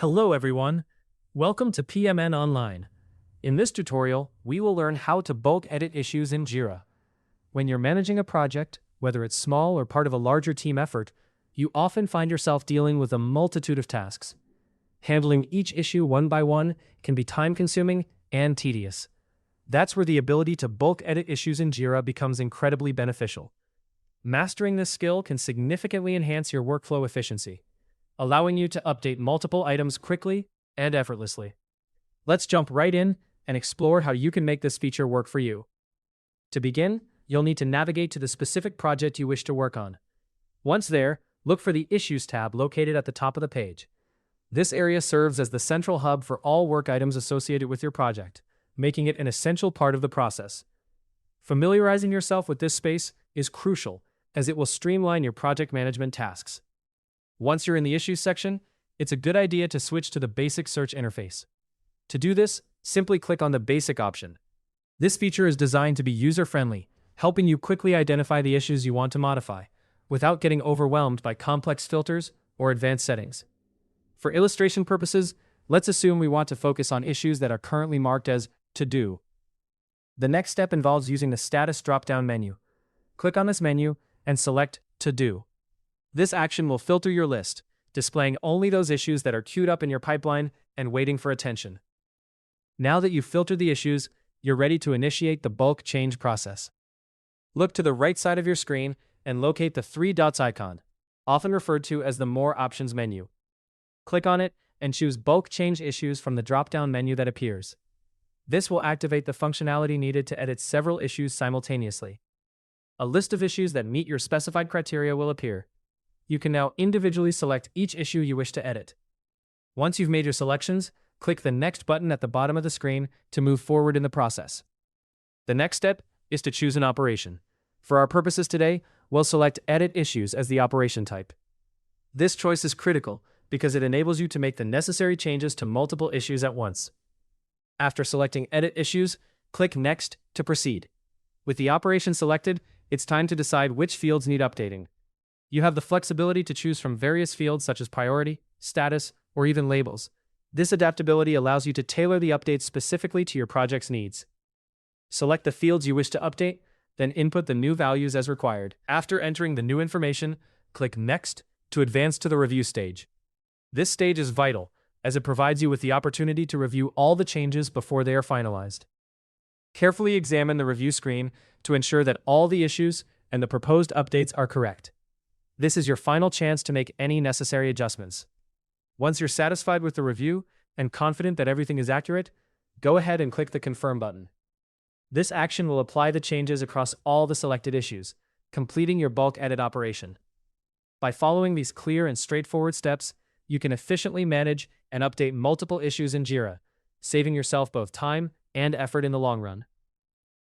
Hello everyone, welcome to PMN Online. In this tutorial, we will learn how to bulk edit issues in Jira. When you're managing a project, whether it's small or part of a larger team effort, you often find yourself dealing with a multitude of tasks. Handling each issue one by one can be time-consuming and tedious. That's where the ability to bulk edit issues in Jira becomes incredibly beneficial. Mastering this skill can significantly enhance your workflow efficiency, allowing you to update multiple items quickly and effortlessly. Let's jump right in and explore how you can make this feature work for you. To begin, you'll need to navigate to the specific project you wish to work on. Once there, look for the Issues tab located at the top of the page. This area serves as the central hub for all work items associated with your project, making it an essential part of the process. Familiarizing yourself with this space is crucial, as it will streamline your project management tasks. Once you're in the Issues section, it's a good idea to switch to the Basic search interface. To do this, simply click on the Basic option. This feature is designed to be user-friendly, helping you quickly identify the issues you want to modify, without getting overwhelmed by complex filters or advanced settings. For illustration purposes, let's assume we want to focus on issues that are currently marked as To Do. The next step involves using the Status drop-down menu. Click on this menu and select To Do. This action will filter your list, displaying only those issues that are queued up in your pipeline and waiting for attention. Now that you've filtered the issues, you're ready to initiate the bulk change process. Look to the right side of your screen and locate the three dots icon, often referred to as the More Options menu. Click on it and choose Bulk Change Issues from the drop-down menu that appears. This will activate the functionality needed to edit several issues simultaneously. A list of issues that meet your specified criteria will appear. You can now individually select each issue you wish to edit. Once you've made your selections, click the Next button at the bottom of the screen to move forward in the process. The next step is to choose an operation. For our purposes today, we'll select Edit Issues as the operation type. This choice is critical because it enables you to make the necessary changes to multiple issues at once. After selecting Edit Issues, click Next to proceed. With the operation selected, it's time to decide which fields need updating. You have the flexibility to choose from various fields such as priority, status, or even labels. This adaptability allows you to tailor the updates specifically to your project's needs. Select the fields you wish to update, then input the new values as required. After entering the new information, click Next to advance to the review stage. This stage is vital, as it provides you with the opportunity to review all the changes before they are finalized. Carefully examine the review screen to ensure that all the issues and the proposed updates are correct. This is your final chance to make any necessary adjustments. Once you're satisfied with the review and confident that everything is accurate, go ahead and click the Confirm button. This action will apply the changes across all the selected issues, completing your bulk edit operation. By following these clear and straightforward steps, you can efficiently manage and update multiple issues in Jira, saving yourself both time and effort in the long run.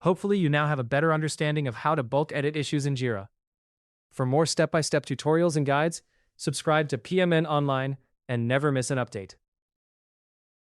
Hopefully, you now have a better understanding of how to bulk edit issues in Jira. For more step-by-step tutorials and guides, subscribe to PMN Online and never miss an update.